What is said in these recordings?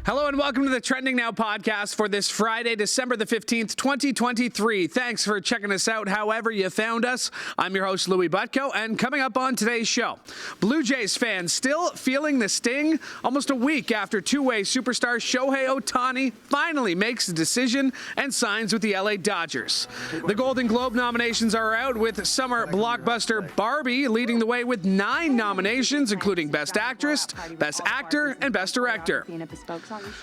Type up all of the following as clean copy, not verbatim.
Hello and welcome to the Trending Now podcast for this Friday, December the 15th, 2023. Thanks for checking us out however you found us. I'm your host, Louie Butko, and coming up on today's show, Blue Jays fans still feeling the sting almost a week after two-way superstar Shohei Ohtani finally makes a decision and signs with the LA Dodgers. The Golden Globe nominations are out, with summer blockbuster Barbie leading the way with 9 nominations, including Best Actress, Best Actor, and Best Director.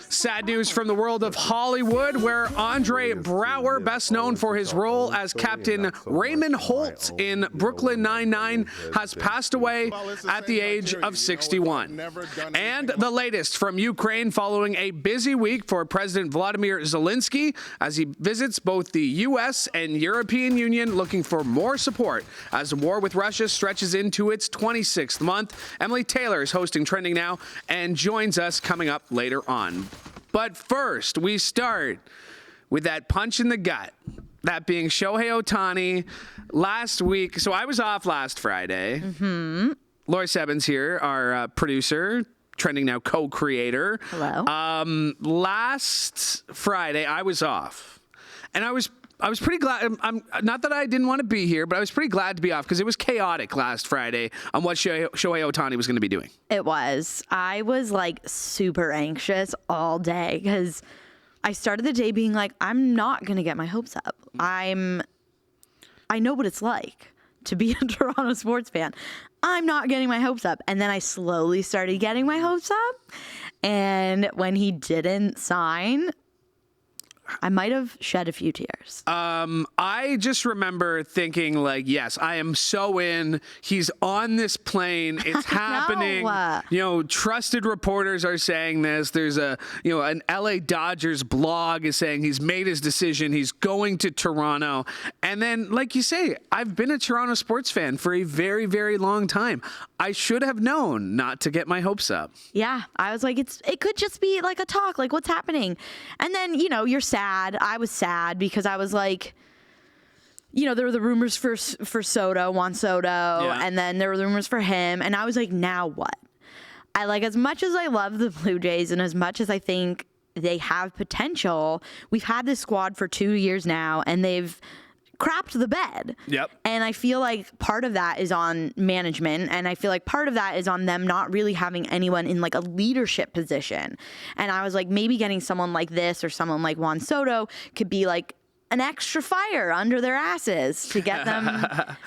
Sad news from the world of Hollywood, where Andre Braugher, best known for his role as Captain Raymond Holt in Brooklyn Nine-Nine, has passed away at the age of 61. And the latest from Ukraine following a busy week for President Volodymyr Zelenskyy as he visits both the U.S. and European Union, looking for more support as the war with Russia stretches into its 26th month. Emily Tayler is hosting Trending Now and joins us coming up later on. But first, we start with that punch in the gut, that being Shohei Ohtani last week. So I was off last Friday. Laura Sebben's here, our producer, Trending Now co-creator. Hello. Last Friday, I was off, and I was pretty glad. I'm not that I didn't want to be here, but I was pretty glad to be off because it was chaotic last Friday on what Shohei Ohtani was going to be doing. It was. I was like super anxious all day because I started the day being like, I'm not going to get my hopes up. I know what it's like to be a Toronto sports fan. I'm not getting my hopes up. And then I slowly started getting my hopes up. And when he didn't sign, I might have shed a few tears. I just remember thinking, like, yes, I am so in. He's on this plane. It's happening. You know, trusted reporters are saying this. There's an LA Dodgers blog is saying he's made his decision. He's going to Toronto. And then, like you say, I've been a Toronto sports fan for a very, very long time. I should have known not to get my hopes up. Yeah, I was like, it could just be like a talk, like what's happening. And then, you're sad. I was sad because I was like, there were the rumors for Juan Soto, and then there were the rumors for him, and I was like, now what? As much as I love the Blue Jays and as much as I think they have potential, we've had this squad for 2 years now, and they've crapped the bed. Yep. And I feel like part of that is on management, and I feel like part of that is on them not really having anyone in like a leadership position. And I was like, maybe getting someone like this or someone like Juan Soto could be like an extra fire under their asses to get them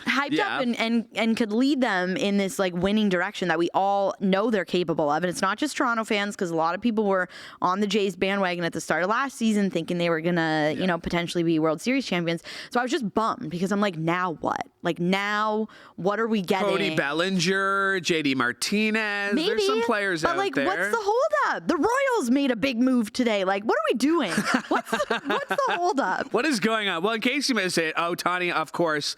hyped up and could lead them in this like winning direction that we all know they're capable of. And it's not just Toronto fans, because a lot of people were on the Jays bandwagon at the start of last season thinking they were gonna, potentially be World Series champions. So I was just bummed because I'm like, now what? Like, now what are we getting? Cody Bellinger, JD Martinez. Maybe, there's some players out like, there. What's the holdup? The Royals made a big move today. Like, what are we doing? What's the holdup? What is going on? Well, in case you missed it, Ohtani, of course,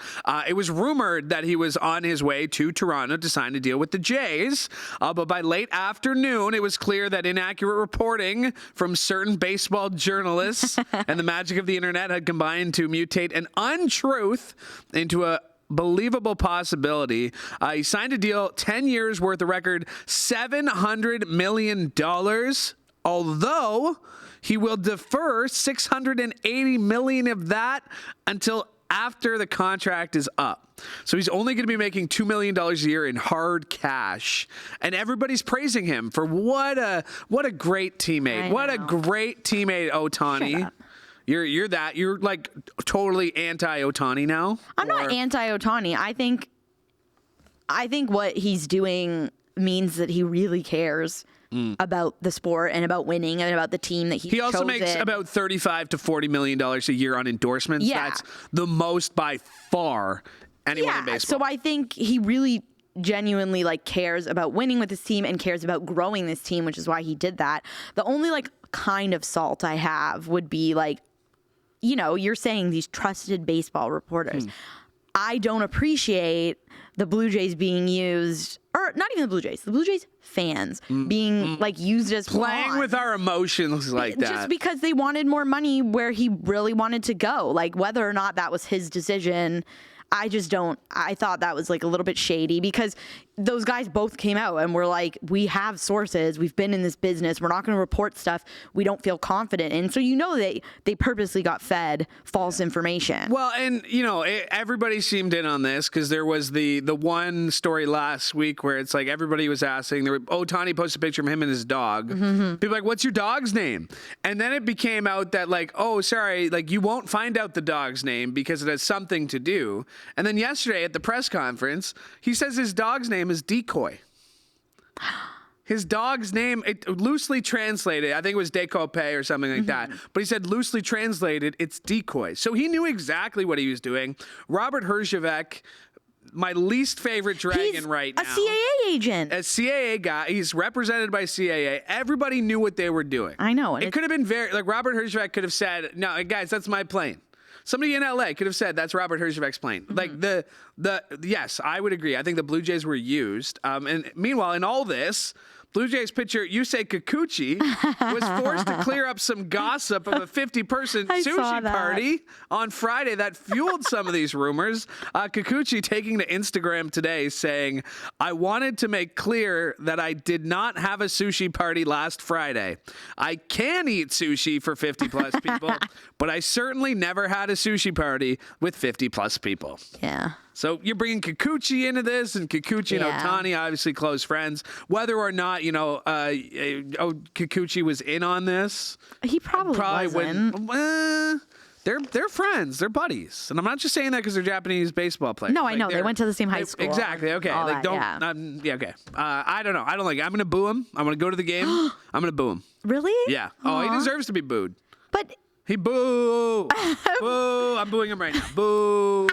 it was rumored that he was on his way to Toronto to sign a deal with the Jays. But by late afternoon, it was clear that inaccurate reporting from certain baseball journalists and the magic of the internet had combined to mutate an untruth into a believable possibility. He signed a deal, 10 years worth, a record $700 million, although he will defer $680 million of that until after the contract is up. So he's only going to be making $2 million a year in hard cash. And everybody's praising him for what a great teammate. What a great teammate, Ohtani. You're like totally anti-Ohtani now? I'm not anti-Ohtani. I think what he's doing means that he really cares about the sport and about winning and about the team that he also makes about $35 to $40 million a year on endorsements. Yeah. That's the most by far anyone in baseball. So I think he really genuinely like cares about winning with his team and cares about growing this team, which is why he did that. The only like kind of salt I have would be like, you're saying these trusted baseball reporters. I don't appreciate the Blue Jays being used, or not even the Blue Jays fans being like used as playing pawns. with our emotions like that. Just because they wanted more money where he really wanted to go. Like, whether or not that was his decision, I thought that was like a little bit shady, because those guys both came out and were like, we have sources. We've been in this business. We're not going to report stuff we don't feel confident in. So they purposely got fed false information. Well, and, everybody seemed in on this because there was the one story last week where it's like everybody was asking. Ohtani posted a picture of him and his dog. People were like, what's your dog's name? And then it became out that like, oh, sorry, like you won't find out the dog's name because it has something to do. And then yesterday at the press conference, he says his dog's name is Decoy. His dog's name, it loosely translated, I think it was Decope or something like that. But he said loosely translated, it's Decoy. So he knew exactly what he was doing. Robert Herjavec, my least favorite dragon right now. A CAA agent. A CAA guy. He's represented by CAA. Everybody knew what they were doing. I know. It could have been Robert Herjavec could have said, no, guys, that's my plane. Somebody in LA could have said that's Robert Herjavec's plane. Like yes, I would agree. I think the Blue Jays were used. And meanwhile, in all this, Blue Jays pitcher Yusei Kikuchi was forced to clear up some gossip of a 50-person sushi party on Friday that fueled some of these rumors. Kikuchi taking to Instagram today saying, I wanted to make clear that I did not have a sushi party last Friday. I can eat sushi for 50-plus people, but I certainly never had a sushi party with 50-plus people. Yeah. So you're bringing Kikuchi into this, and Kikuchi and Ohtani, obviously close friends. Whether or not, Kikuchi was in on this. He probably wasn't. They're friends. They're buddies. And I'm not just saying that because they're Japanese baseball players. No, I know. They went to the same high school. Exactly. Okay. Like, okay. I don't know. I don't like it. I'm going to boo him. I'm going to go to the game. I'm going to boo him. Really? Yeah. Oh, he deserves to be booed. But... He boo! Boo! I'm booing him right now. Boo!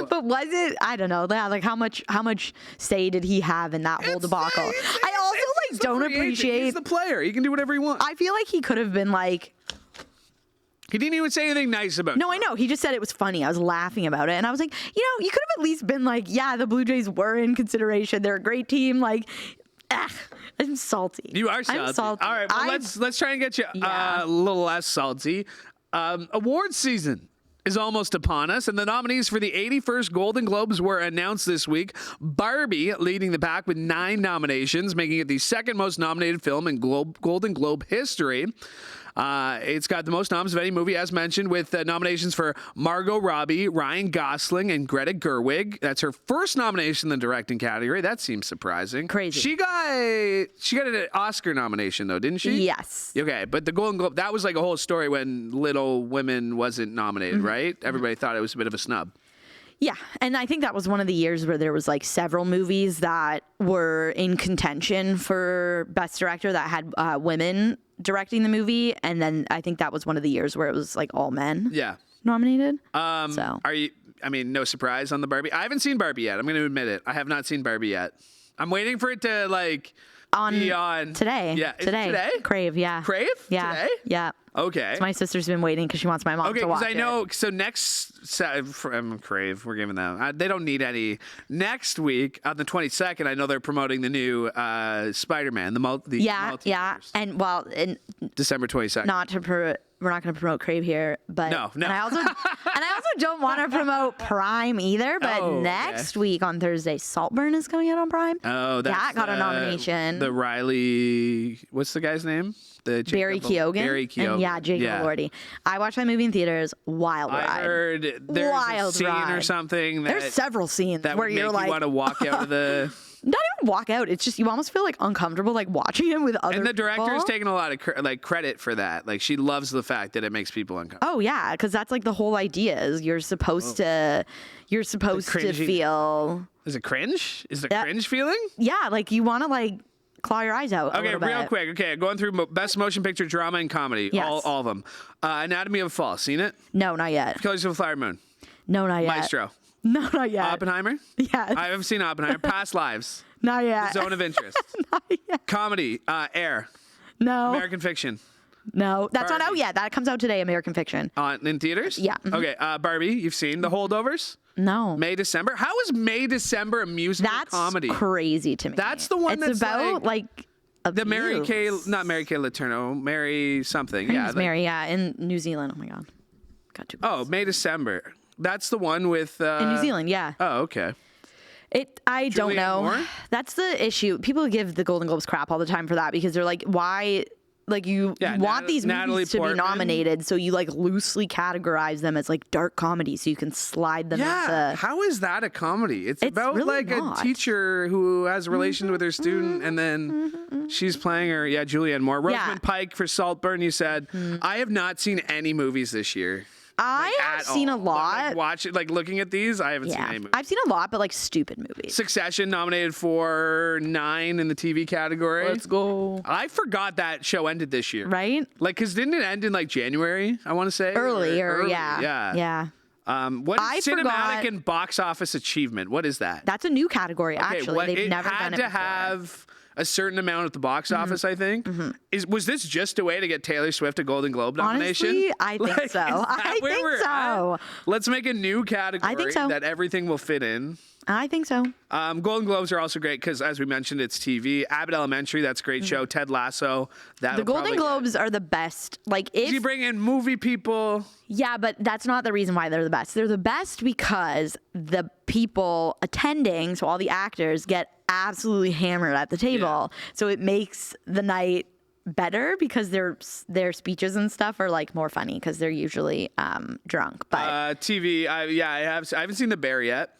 But was it? I don't know. Like how much say did he have in that whole debacle? I also don't appreciate. He's the player. He can do whatever he wants. I feel like he could have been like. He didn't even say anything nice about it. No, I know. He just said it was funny. I was laughing about it. And I was like, you could have at least been like, yeah, the Blue Jays were in consideration. They're a great team. Like, I'm salty. You are salty. I'm salty. All right, well, let's try and get you a little less salty. Awards season is almost upon us, and the nominees for the 81st Golden Globes were announced this week. Barbie leading the pack with 9 nominations, making it the second most nominated film in Golden Globe history. It's got the most noms of any movie, as mentioned, with nominations for Margot Robbie, Ryan Gosling, and Greta Gerwig. That's her first nomination in the directing category. That seems surprising. Crazy. She got an Oscar nomination, though, didn't she? Yes. Okay, but the Golden Globe, that was like a whole story when Little Women wasn't nominated, right? Everybody thought it was a bit of a snub. Yeah, and I think that was one of the years where there was like several movies that were in contention for Best Director that had women directing the movie, and then I think that was one of the years where it was like all men nominated. So are you? I mean, no surprise on the Barbie. I haven't seen Barbie yet. I'm going to admit it. I have not seen Barbie yet. I'm waiting for it to be on today. Yeah, today. Crave, yeah. Crave? Yeah, today? yeah. Okay. So my sister's been waiting because she wants my mom to watch it. Okay, because I know. So next Crave, we're giving them. They don't need any. Next week on the 22nd, I know they're promoting the new Spider-Man, the multiverse. And December 22nd. We're not going to promote Crave here, but no. And I also don't want to promote Prime either. But next week on Thursday, Saltburn is coming out on Prime. Oh, that got a nomination. The Riley, what's the guy's name? Barry Keoghan. And Jacob Elordi. I watched that movie in theaters. Wild ride. I heard there's a scene or something. There's several scenes where you're like, you want to walk out of the. Not even walk out. It's just you almost feel like uncomfortable like watching him with other people. And the director is taking a lot of credit for that. Like she loves the fact that it makes people uncomfortable. Oh yeah, because that's like the whole idea is you're supposed to feel. Is it cringe? Is it a cringe feeling? Yeah, like you want to claw your eyes out. Okay, real quick. Okay, going through best motion picture, drama, and comedy. Yes. All of them. Anatomy of a Fall. Seen it? No, not yet. Killers of the Flower Moon. No, not yet. Maestro. No, not yet. Oppenheimer? Yes. I haven't seen Oppenheimer. Past Lives. Not yet. Zone of Interest. Not yet. Comedy. Air. No. American Fiction. No, that's Barbie. not out yet. That comes out today, American Fiction. In theaters? Yeah. Mm-hmm. Okay, Barbie, you've seen The Holdovers? No. May, December? How is May, December a musical comedy? That's crazy to me. That's the one it's that's about the Mary Kay, not Mary Kay Letourneau, Mary something. Her name's Mary, in New Zealand. Oh my God. Got too close. May, December. That's the one with... in New Zealand, yeah. Oh, okay. I don't Julianne know. Moore? That's the issue. People give the Golden Globes crap all the time for that because they're like, why? Like you want these Natalie movies to Portman. be nominated, so you like loosely categorize them as like dark comedy, so you can slide them Yeah, into. how is that a comedy? It's about really like not. a teacher who has a relation with her student, and then she's playing her. Yeah, Julianne Moore. Rosamund Pike for Saltburn. You said I have not seen any movies this year. I have seen a lot. Like looking at these, I haven't seen any movies. I've seen a lot, but like stupid movies. Succession nominated for 9 in the TV category. Let's go. I forgot that show ended this year. Right? Like, because didn't it end in like January, I want to say? Earlier, Early, yeah. Yeah. What I is cinematic forgot- and box office achievement? What is that? That's a new category, actually. They've never done it had to before. have a certain amount at the box office, I think. Was this just a way to get Taylor Swift a Golden Globe nomination? Honestly, I think Like, so. is that I where think we're so. at? Let's make a new category I think so. that everything will fit in. I think so. Golden Globes are also great because, as we mentioned, it's TV. Abbott Elementary, that's a great show. Ted Lasso. The Golden Globes are the best. Like if You bring in movie people. Yeah, but that's not the reason why they're the best. They're the best because the people attending, so all the actors, get absolutely hammered at the table. So it makes the night better because their speeches and stuff are like more funny because they're usually drunk. But TV, I haven't seen The Bear yet.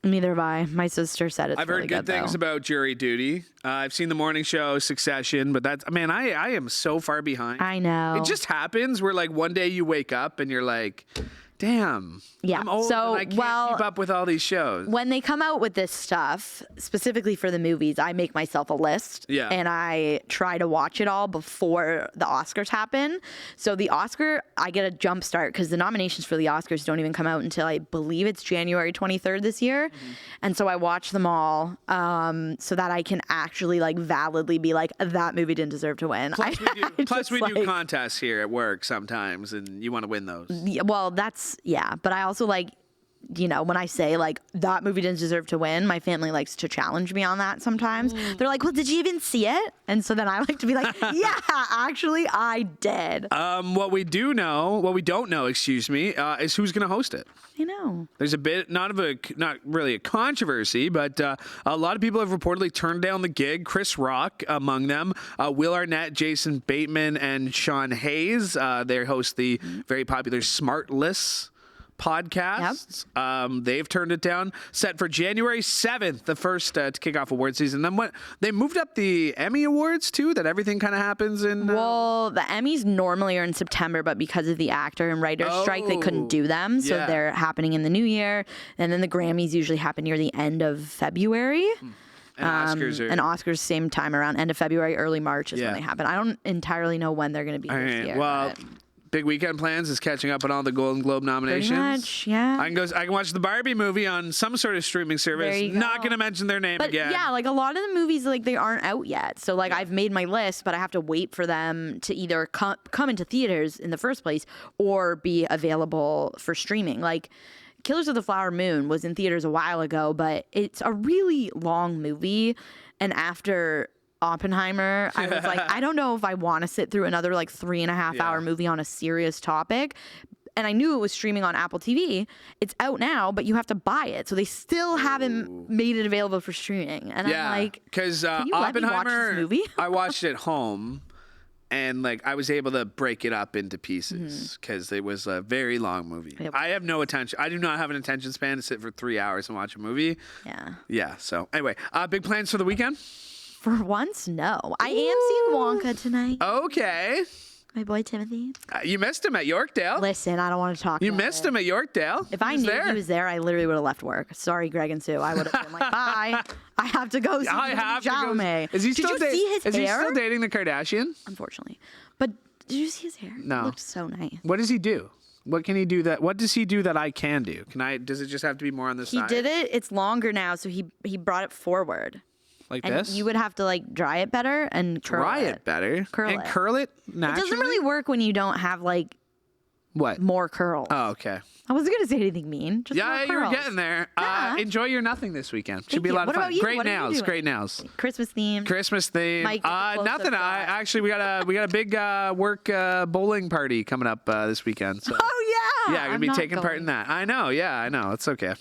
neither have I. My sister said it's I've really heard good things though. about Jury Duty. I've seen The Morning Show, Succession, but that's, man, I am so far behind. I know. It just happens where like one day you wake up and you're like, damn, Yeah, I'm old so, and I can't keep up with all these shows. When they come out with this stuff, specifically for the movies, I make myself a list. Yeah. And I try to watch it all before the Oscars happen. So the Oscar, I get a jump start because the nominations for the Oscars don't even come out until I believe it's January 23rd this year. And so I watch them all so that I can actually like validly be like, that movie didn't deserve to win. Plus we do contests here at work sometimes, and you want to win those. Yeah, well, but I also like, when I say like that movie didn't deserve to win, my family likes to challenge me on that sometimes. They're like, well, did you even see it? And so then I like to be like, yeah, actually I did. What we don't know, is who's going to host it. I know. There's a bit, not really a controversy, but a lot of people have reportedly turned down the gig. Chris Rock among them, Will Arnett, Jason Bateman, and Sean Hayes. They host the very popular Smartless podcasts. They've turned it down. Set for January 7th, the first to kick off award season. Then they moved up the Emmy Awards too. That everything kind of happens in. Well, the Emmys normally are in September, but because of the actor and writer strike, they couldn't do them, so they're happening in the new year. And then the Grammys usually happen near the end of February. And Oscars same time around end of February, early March is when they happen. I don't entirely know when they're going to be this year. Well, big weekend plans is catching up on all the Golden Globe nominations. Pretty much, yeah. I can watch the Barbie movie on some sort of streaming service. There you go. Not going to mention their name again. Yeah, like a lot of the movies, like they aren't out yet. So like I've made my list, but I have to wait for them to either come into theaters in the first place or be available for streaming. Like Killers of the Flower Moon was in theaters a while ago, but it's a really long movie. And after Oppenheimer, I was like, I don't know if I want to sit through another like 3.5 hour movie on a serious topic. And I knew it was streaming on Apple TV. It's out now, but you have to buy it. So they still haven't made it available for streaming. And I'm like, because can you let me watch Oppenheimer, this movie? I watched it at home. And like I was able to break it up into pieces because it was a very long movie. Yep. I have no attention. I do not have an attention span to sit for 3 hours and watch a movie. Yeah. Yeah. So anyway, big plans for the weekend? For once, no. I am seeing Wonka tonight. Okay. My boy Timothy. You missed him at Yorkdale. Listen, I don't want to talk. You about missed it. him at Yorkdale. If I knew he was there, I literally would have left work. Sorry, Greg and Sue. I would have been like, bye. I have to go see Jaume. Is he Did still you see his hair? Is he still dating the Kardashian? Unfortunately. But did you see his hair? No. It looked so nice. What does he do? What can he do what does he do that I can do? Does it just have to be more on the side? He did it. It's longer now, so he brought it forward. Like And this? you would have to like dry it better and curl Dry it better. Curl and it. curl it naturally? It doesn't really work when you don't have like What? more curls. Oh, okay. I wasn't going to say anything mean. Just more Yeah, you were curls. getting there. Yeah. Enjoy your nothing this weekend. Should Thank be a you. lot What of fun. about you? Great What are you nails. doing? Great nails. Christmas theme. Christmas theme. Mike, get the close-up Nothing. shot. Actually, we got a big work bowling party coming up this weekend. So. Oh yeah. Yeah, I'm gonna be taking part in that. I know. Yeah, I know. It's okay.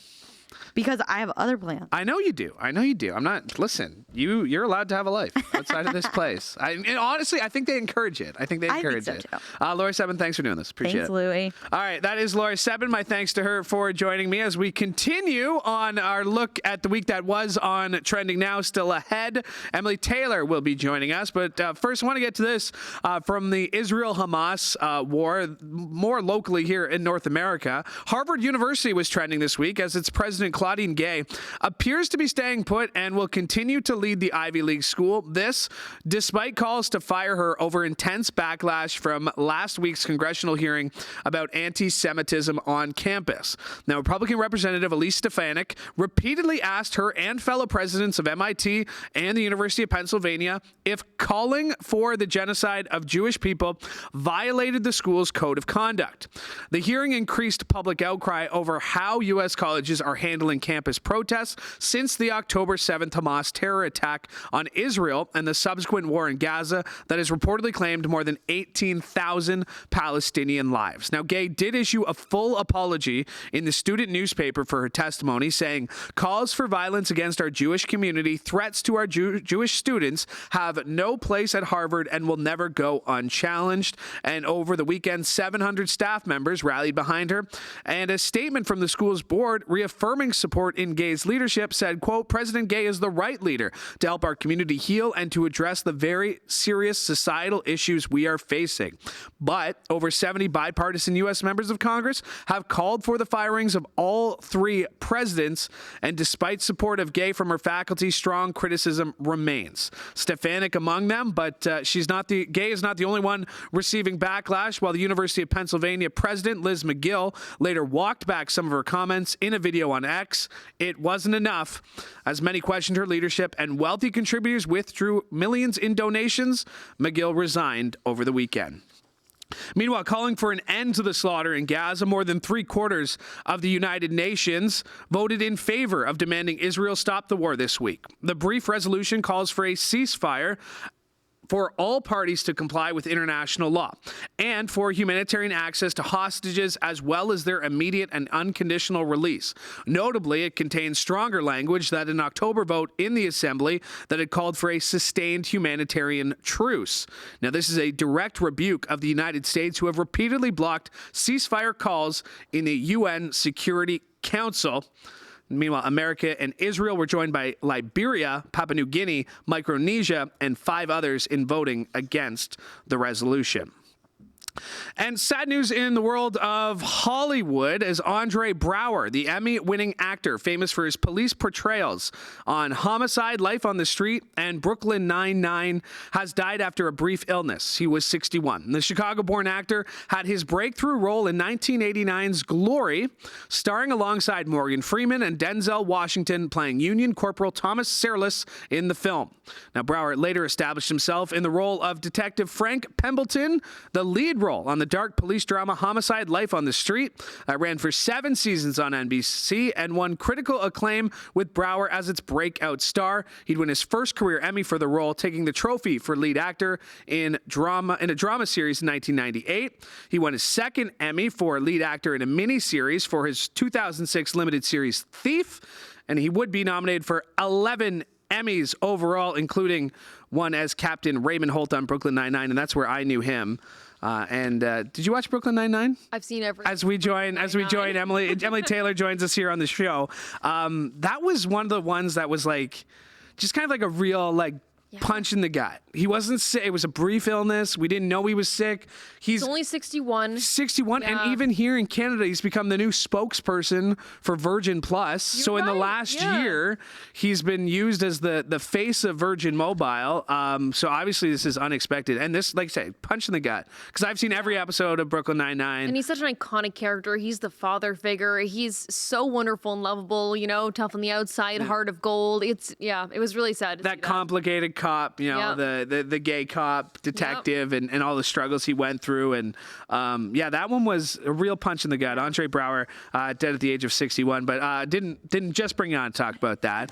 because I have other plans. I know you do. I'm not. Listen, you're allowed to have a life outside of this place. And honestly, I think they encourage it. I think so too. Laura Sebben, thanks for doing this. Appreciate Thanks, it. Louie. All right, that is Laura Sebben. My thanks to her for joining me as we continue on our look at the week that was on Trending Now. Still ahead, Emily Tayler will be joining us. But first, I want to get to this from the Israel-Hamas war, more locally here in North America. Harvard University was trending this week as its president, Claudine Gay, appears to be staying put and will continue to lead the Ivy League school. This, despite calls to fire her over intense backlash from last week's congressional hearing about anti-Semitism on campus. Now, Republican Representative Elise Stefanik repeatedly asked her and fellow presidents of MIT and the University of Pennsylvania if calling for the genocide of Jewish people violated the school's code of conduct. The hearing increased public outcry over how U.S. colleges are handling campus protests since the October 7th Hamas terror attack on Israel and the subsequent war in Gaza that has reportedly claimed more than 18,000 Palestinian lives. Now, Gay did issue a full apology in the student newspaper for her testimony, saying calls for violence against our Jewish community, threats to our Jewish students have no place at Harvard and will never go unchallenged. And over the weekend, 700 staff members rallied behind her. And a statement from the school's board reaffirming support in Gay's leadership said, quote, President Gay is the right leader to help our community heal and to address the very serious societal issues we are facing. But over 70 bipartisan U.S. members of Congress have called for the firings of all three presidents. And despite support of Gay from her faculty, strong criticism remains. Stefanik among them, but Gay is not the only one receiving backlash. While the University of Pennsylvania president, Liz McGill, later walked back some of her comments in a video on X, it wasn't enough. As many questioned her leadership and wealthy contributors withdrew millions in donations, McGill resigned over the weekend. Meanwhile, calling for an end to the slaughter in Gaza, more than 3/4 of the United Nations voted in favor of demanding Israel stop the war this week. The brief resolution calls for a ceasefire for all parties to comply with international law and for humanitarian access to hostages as well as their immediate and unconditional release. Notably, it contains stronger language than an October vote in the Assembly that had called for a sustained humanitarian truce. Now, this is a direct rebuke of the United States, who have repeatedly blocked ceasefire calls in the UN Security Council. Meanwhile, America and Israel were joined by Liberia, Papua New Guinea, Micronesia, and 5 others in voting against the resolution. And sad news in the world of Hollywood as Andre Braugher, the Emmy-winning actor famous for his police portrayals on Homicide, Life on the Street, and Brooklyn Nine-Nine, has died after a brief illness. He was 61. The Chicago-born actor had his breakthrough role in 1989's Glory, starring alongside Morgan Freeman and Denzel Washington, playing Union Corporal Thomas Searles in the film. Now, Braugher later established himself in the role of Detective Frank Pembleton, the lead role on the dark police drama Homicide, Life on the Street. Ran for 7 seasons on NBC and won critical acclaim with Braugher as its breakout star. He'd win his first career Emmy for the role, taking the trophy for lead actor in a drama series in 1998. He won his second Emmy for lead actor in a miniseries for his 2006 limited series Thief, and he would be nominated for 11 Emmys overall, including one as Captain Raymond Holt on Brooklyn Nine-Nine, and that's where I knew him. Did you watch Brooklyn Nine-Nine? I've seen everything. As we join Emily Tayler joins us here on the show. That was one of the ones that was like, just kind of like a real punch in the gut. He wasn't sick. It was a brief illness. We didn't know he was sick. He's only 61. 61, Yeah. and even here in Canada, he's become the new spokesperson for Virgin Plus. You're in the right, last yeah. year, he's been used as the face of Virgin Mobile. So obviously, this is unexpected. And this, like I say, punch in the gut. Because I've seen every episode of Brooklyn Nine-Nine. And he's such an iconic character. He's the father figure. He's so wonderful and lovable, tough on the outside, heart of gold. It was really sad to see that complicated cop, the gay cop detective and all the struggles he went through. And that one was a real punch in the gut. Andre Braugher, dead at the age of 61, but didn't just bring you on to talk about that.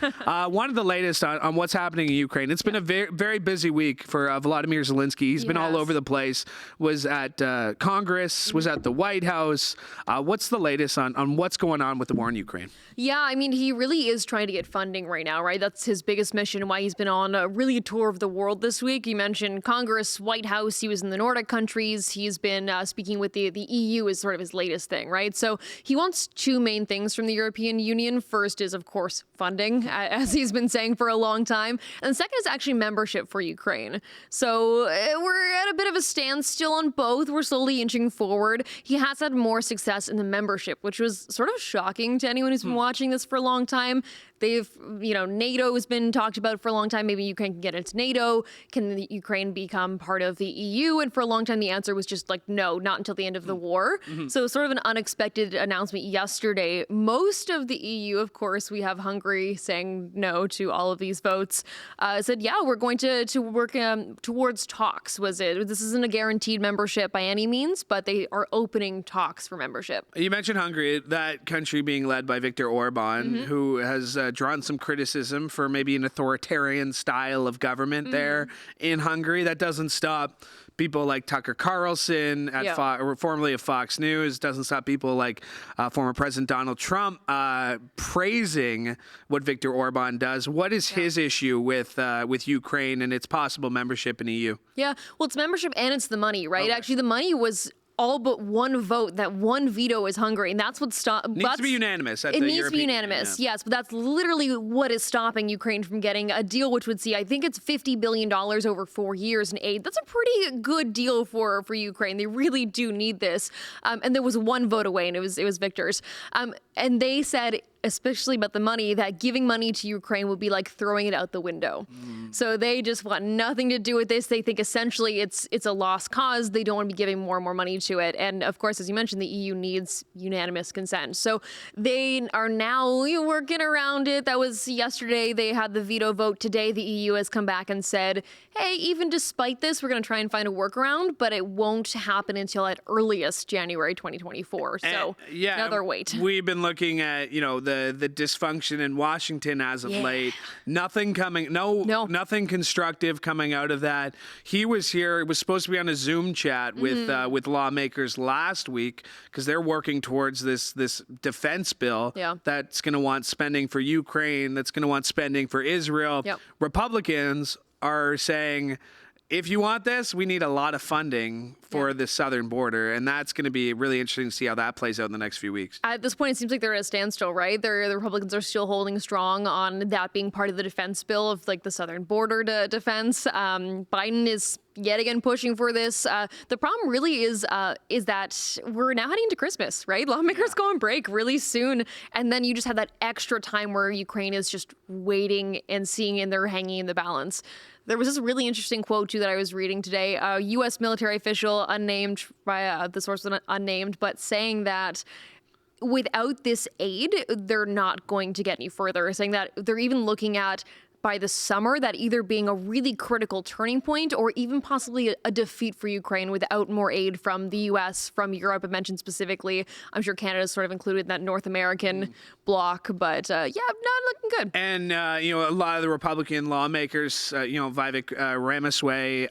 One of the latest on what's happening in Ukraine. It's been a very, very busy week for Volodymyr Zelenskyy. He's been all over the place, was at Congress, was at the White House. What's the latest on what's going on with the war in Ukraine? Yeah, I mean, he really is trying to get funding right now, right? That's his biggest mission, why he's been on really a tour of the world this week. You mentioned Congress, White House. He was in the Nordic countries. He's been speaking with the EU is sort of his latest thing, right? So he wants two main things from the European Union. First is, of course, funding, as he's been saying for a long time. And the second is actually membership for Ukraine. So we're at a bit of a standstill on both. We're slowly inching forward. He has had more success in the membership, which was sort of shocking to anyone who's been watching this for a long time. NATO has been talked about for a long time. Maybe Ukraine can get into NATO. Can Ukraine become part of the EU? And for a long time, the answer was just like, no, not until the end of the war. So sort of an unexpected announcement yesterday. Most of the EU, of course, we have Hungary saying no to all of these votes, said, yeah, we're going to work towards talks. This isn't a guaranteed membership by any means, but they are opening talks for membership. You mentioned Hungary, that country being led by Viktor Orban, who has drawn some criticism for maybe an authoritarian style of government there in Hungary. That doesn't stop people like Tucker Carlson or formerly of Fox News. Doesn't stop people like former President Donald Trump praising what Viktor Orban does. What is his issue with Ukraine and its possible membership in EU? Yeah, well, it's membership and it's the money, right? Okay. Actually, the money was all but one vote. That one veto is Hungary, and that's what stopped. Needs to be unanimous. It needs to be unanimous, yes, but that's literally what is stopping Ukraine from getting a deal, which would see, I think it's $50 billion over 4 years in aid. That's a pretty good deal for Ukraine. They really do need this, and there was one vote away, and it was Victor's, and they said, especially about the money, that giving money to Ukraine would be like throwing it out the window. So they just want nothing to do with this. They think essentially it's a lost cause. They don't want to be giving more and more money to it. And of course, as you mentioned, the EU needs unanimous consent. So they are now working around it. That was yesterday. They had the veto vote. Today, the EU has come back and said, hey, even despite this, we're going to try and find a workaround, but it won't happen until at earliest January 2024. So another wait. We've been looking at, the dysfunction in Washington as of late. Nothing coming, nothing constructive coming out of that. He was here. He was supposed to be on a Zoom chat with lawmakers last week because they're working towards this defense bill that's going to want spending for Ukraine, that's going to want spending for Israel. Republicans are saying, if you want this, we need a lot of funding for the southern border, and that's going to be really interesting to see how that plays out in the next few weeks. At this point, it seems like they're at a standstill, right? The Republicans are still holding strong on that being part of the defense bill of like the southern border defense. Biden is yet again pushing for this. The problem really is that we're now heading to Christmas, right? Lawmakers go on break really soon, and then you just have that extra time where Ukraine is just waiting and seeing, and they're hanging in the balance. There was this really interesting quote, too, that I was reading today. A U.S. military official, unnamed, by the source was unnamed, but saying that without this aid, they're not going to get any further, saying that they're even looking at by the summer that either being a really critical turning point or even possibly a defeat for Ukraine without more aid from the U.S., from Europe, I mentioned specifically. I'm sure Canada's sort of included in that North American bloc, but not looking good. And, a lot of the Republican lawmakers, Vivek Ramaswamy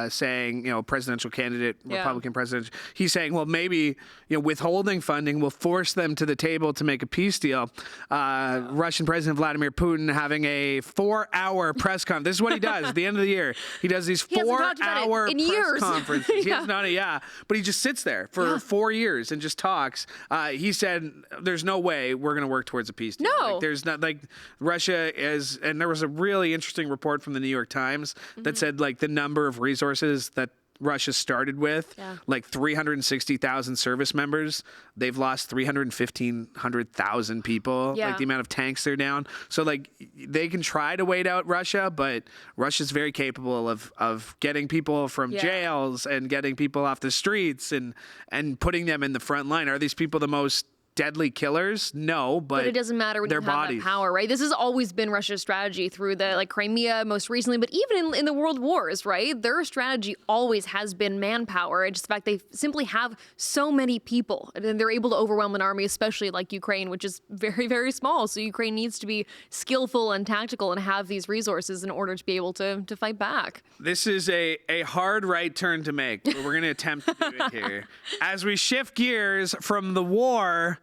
saying, presidential candidate, Republican president, he's saying, well, maybe, withholding funding will force them to the table to make a peace deal. Russian President Vladimir Putin having a 4-hour press conference. This is what he does at the end of the year. He does these 4-hour press conferences. He hasn't done it, but he just sits there for 4 years and just talks. He said, there's no way we're going to work towards a peace deal. No. Like, there's not, like, Russia is, and there was a really interesting report from the New York Times that said, like, the number of resources that Russia started with, like 360,000 service members. They've lost 315,000 people, like the amount of tanks they're down. So like they can try to wait out Russia, but Russia's very capable of getting people from jails and getting people off the streets and putting them in the front line. Are these people the most deadly killers? No, but it doesn't matter when you their have bodies. that power, right? This has always been Russia's strategy through the Crimea most recently, but even in the world wars, right? Their strategy always has been manpower. And just the fact they simply have so many people and they're able to overwhelm an army, especially like Ukraine, which is very, very small. So Ukraine needs to be skillful and tactical and have these resources in order to be able to fight back. This is a hard right turn to make, but we're going to attempt to do it here. As we shift gears from the war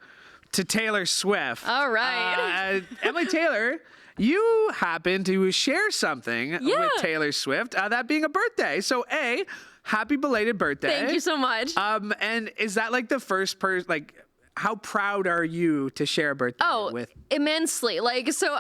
to Taylor Swift. All right. Emily Taylor, you happen to share something with Taylor Swift, that being a birthday. So, happy belated birthday. Thank you so much. And is that like the first person, like, how proud are you to share a birthday with? Immensely. So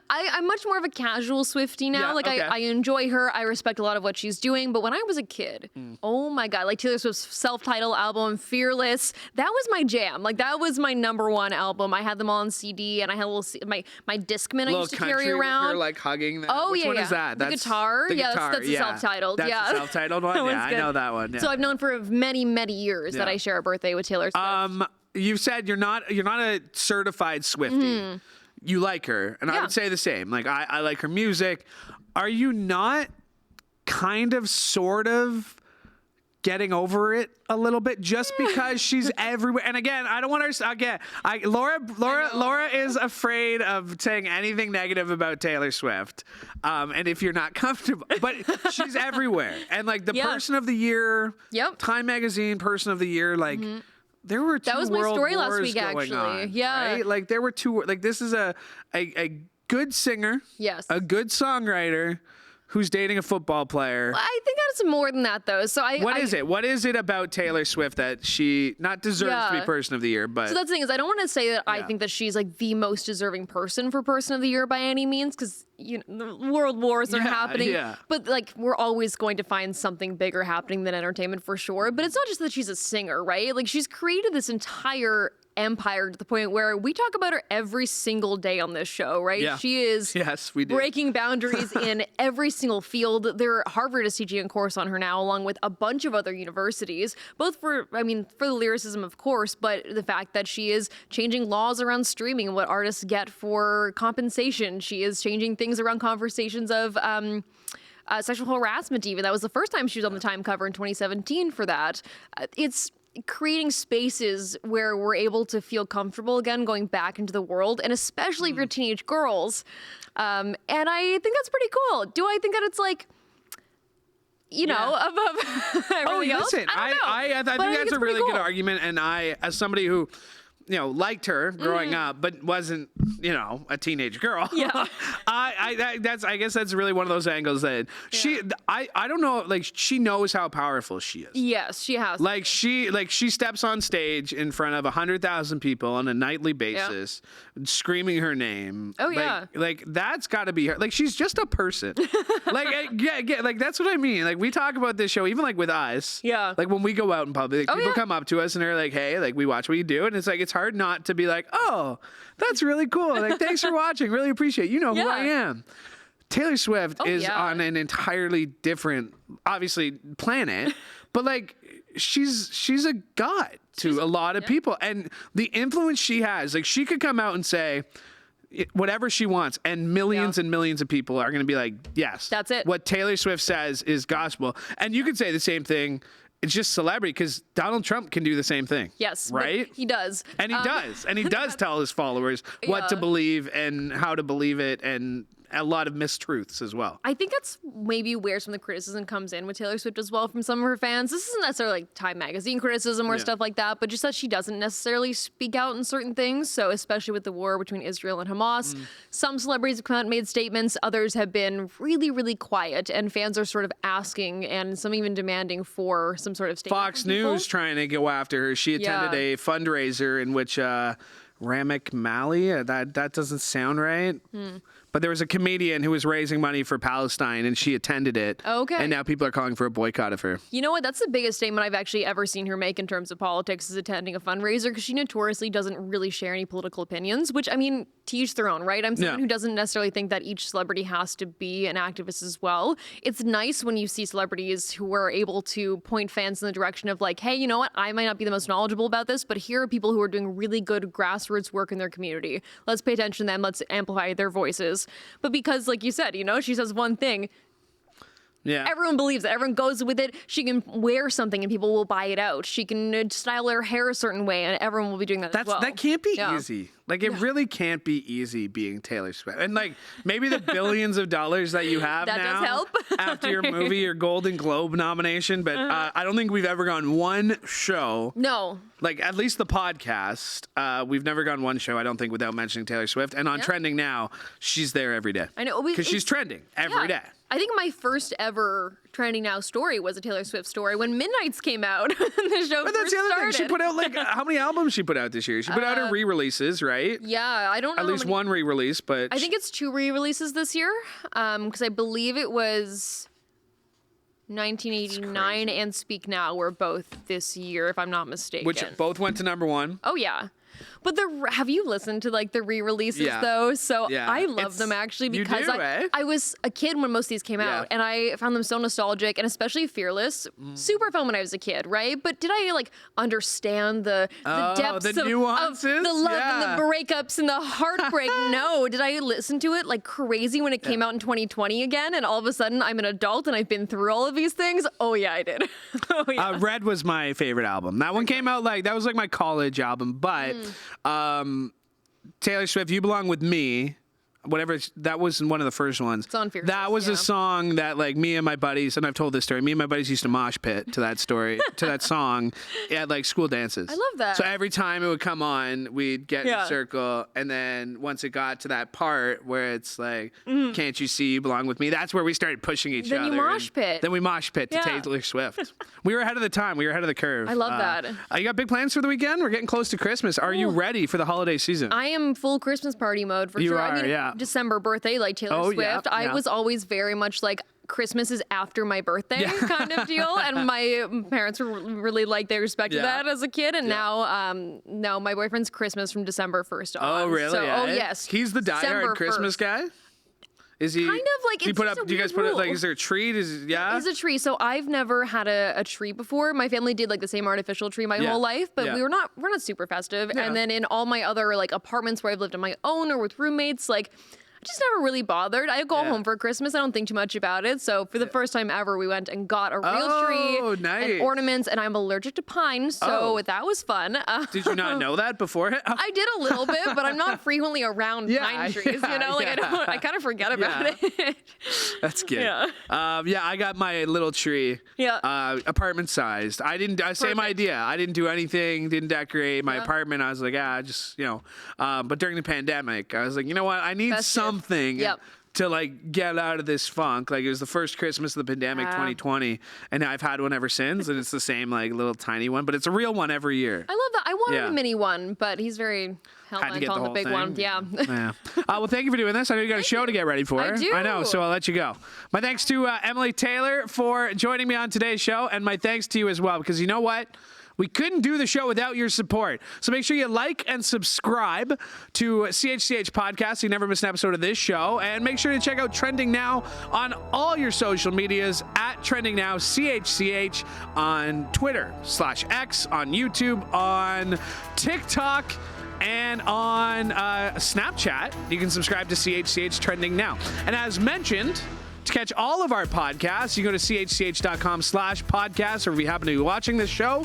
I'm much more of a casual Swiftie now. I enjoy her. I respect a lot of what she's doing. But when I was a kid, oh my God, Taylor Swift's self-titled album, Fearless, that was my jam. That was my #1 album. I had them all on CD, and I had a little my Discman I used to carry around. With her, hugging them. Oh, Which one yeah. is that? The guitar. That's the self-titled. That's the self-titled one? Yeah, I know that one. Yeah. So I've known for many, many years that I share a birthday with Taylor Swift. You said you're not a certified Swiftie. You like her, and I would say the same. I like her music. Are you not kind of sort of getting over it a little bit just because she's everywhere? And again, I don't want her Laura is afraid of saying anything negative about Taylor Swift. And if you're not comfortable, but she's everywhere. And the person of the year, Time Magazine person of the year, there were two that was my world story wars last week, going actually. on, Yeah. right? There were two. This is a good singer. Yes. A good songwriter who's dating a football player. I think that's more than that, though. So What is it? What is it about Taylor Swift that she not deserves to be Person of the Year? But so that's the thing is, I don't want to say that I think that she's the most deserving person for Person of the Year by any means, because the world wars are happening. Yeah. But we're always going to find something bigger happening than entertainment for sure. But it's not just that she's a singer, right? She's created this entire empire to the point where we talk about her every single day on this show, right? Yeah. She is we do. breaking boundaries in every single field. Harvard is teaching a course on her now, along with a bunch of other universities, both for the lyricism, of course, but the fact that she is changing laws around streaming and what artists get for compensation. She is changing things around conversations of sexual harassment, even. That was the first time she was on the Time cover in 2017 for that. It's creating spaces where we're able to feel comfortable again going back into the world, and especially if you're teenage girls. And I think that's pretty cool. Do I think that it's above everything else? Listen, I think that's a really good argument, and I, as somebody who liked her growing up, but wasn't, a teenage girl. Yeah. I guess that's really one of those angles that I don't know, she knows how powerful she is. Yes, she has. She steps on stage in front of 100,000 people on a nightly basis, screaming her name. Oh, yeah. That's got to be her. She's just a person. That's what I mean. We talk about this show, even with us. Yeah. When we go out in public, people come up to us and they're like, hey, we watch what you do. And it's hard not to be like, oh, that's really cool. Thanks for watching. Really appreciate it. You know who I am. Taylor Swift is on an entirely different, obviously, planet, but she's a god to a lot of people. And the influence she has, she could come out and say whatever she wants, and millions and millions of people are going to be like, yes, that's it. What Taylor Swift says is gospel. And you could say the same thing. It's just celebrity, because Donald Trump can do the same thing. Yes. Right? He does. And he does. And he does tell his followers what to believe and how to believe it, and a lot of mistruths as well. I think that's maybe where some of the criticism comes in with Taylor Swift as well from some of her fans. This isn't necessarily Time Magazine criticism or stuff like that, but just that she doesn't necessarily speak out in certain things. So especially with the war between Israel and Hamas, some celebrities have come out and made statements. Others have been really, really quiet, and fans are sort of asking and some even demanding for some sort of statement. Fox News trying to go after her. She attended a fundraiser in which Ramek Mali, that doesn't sound right. but there was a comedian who was raising money for Palestine, and she attended it. Okay. And now people are calling for a boycott of her. You know what? That's the biggest statement I've actually ever seen her make in terms of politics, is attending a fundraiser, because she notoriously doesn't really share any political opinions, which, I mean, to each their own, right? I'm someone who doesn't necessarily think that each celebrity has to be an activist as well. It's nice when you see celebrities who are able to point fans in the direction of like, hey, you know what? I might not be the most knowledgeable about this, but here are people who are doing really good grassroots work in their community. Let's pay attention to them. Let's amplify their voices. But because, like you said, you know, she says one thing, everyone believes it. Everyone goes with it. She can wear something and people will buy it out. She can style her hair a certain way and everyone will be doing that as well. That can't be easy. Like, it really can't be easy being Taylor Swift. And, like, maybe the billions of dollars that you have that now does help. after your movie, your Golden Globe nomination, but I don't think we've ever gone one show. No. Like, at least the podcast, we've never gone one show, I don't think, without mentioning Taylor Swift. And on Trending Now, she's there every day. I know. Because she's trending every day. I think my first ever Trending Now story was a Taylor Swift story when Midnights came out. The show But that's the other thing. She put out, like, how many albums she put out this year? She put out her re-releases, right? Yeah, I don't know. At least one re-release, but... I think it's 2 re-releases this year, because I believe it was 1989 and Speak Now were both this year, if I'm not mistaken. Which both went to #1. Oh, yeah. But have you listened to like the re-releases though? So I love them actually, because I was a kid when most of these came out, and I found them so nostalgic, and especially Fearless, super fun when I was a kid, right? But did I like understand the depths the nuances? of the love and the breakups and the heartbreak? No. Did I listen to it like crazy when it came out in 2020 again, and all of a sudden I'm an adult and I've been through all of these things? Oh yeah, I did. Oh yeah. Red was my favorite album. That one came out that was like my college album, but Taylor Swift, You Belong With Me, whatever, that was one of the first ones. It's on Fearless, that was a song that like me and my buddies, and I've told this story, me and my buddies used to mosh pit to that story, to that song at like school dances. I love that. So every time it would come on, we'd get in a circle, and then once it got to that part where it's like, Can't You See You Belong With Me, that's where we started pushing each other. Then you mosh pit. Then we mosh pit to Taylor Swift. We were ahead of the time. We were ahead of the curve. I love that. You got big plans for the weekend? We're getting close to Christmas. Are you ready for the holiday season? I am full Christmas party mode for sure. I mean, December birthday, like Taylor Swift. I was always very much like, Christmas is after my birthday kind of deal, and my parents were really like, they respected that as a kid, and now no, my boyfriend's Christmas from December 1st on. Oh really? So, oh yes, he's the diehard Christmas guy. Is he kind of like? Do you guys put it like? Is there a tree? There's a tree. So I've never had a tree before. My family did like the same artificial tree my whole life, but we're not super festive. And then in all my other like apartments where I've lived on my own or with roommates, like, I just never really bothered. I go home for Christmas. I don't think too much about it. So for the first time ever, we went and got a real tree and ornaments, and I'm allergic to pine, so that was fun. Did you not know that before? I did a little bit, but I'm not frequently around pine trees. You know, like I kind of forget about it. That's good. I got my little tree. Apartment sized. Same idea. I didn't do anything. Didn't decorate my apartment. I was like, just But during the pandemic, I was like, you know what? I need something to like get out of this funk. Like, it was the first Christmas of the pandemic, 2020, and I've had one ever since, and it's the same like little tiny one, but it's a real one every year. I love that. I wanted a mini one, but he's very hell-bent on the big one. Well, thank you for doing this. I know you got a show to get ready for. I do. I know, so I'll let you go. My thanks to Emily Taylor for joining me on today's show, and my thanks to you as well, because you know what? We couldn't do the show without your support. So make sure you like and subscribe to CHCH Podcast so you never miss an episode of this show. And make sure to check out Trending Now on all your social medias at Trending Now CHCH on Twitter /X, on YouTube, on TikTok, and on Snapchat. You can subscribe to CHCH Trending Now. And as mentioned, to catch all of our podcasts, you go to chch.com/podcast, or if you happen to be watching this show,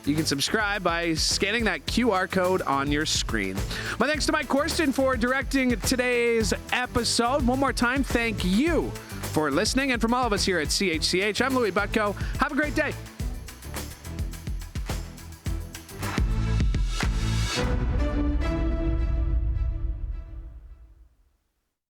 you can subscribe by scanning that QR code on your screen. My thanks to Mike Corsten for directing today's episode. One more time, thank you for listening. And from all of us here at CHCH, I'm Louie Butko. Have a great day.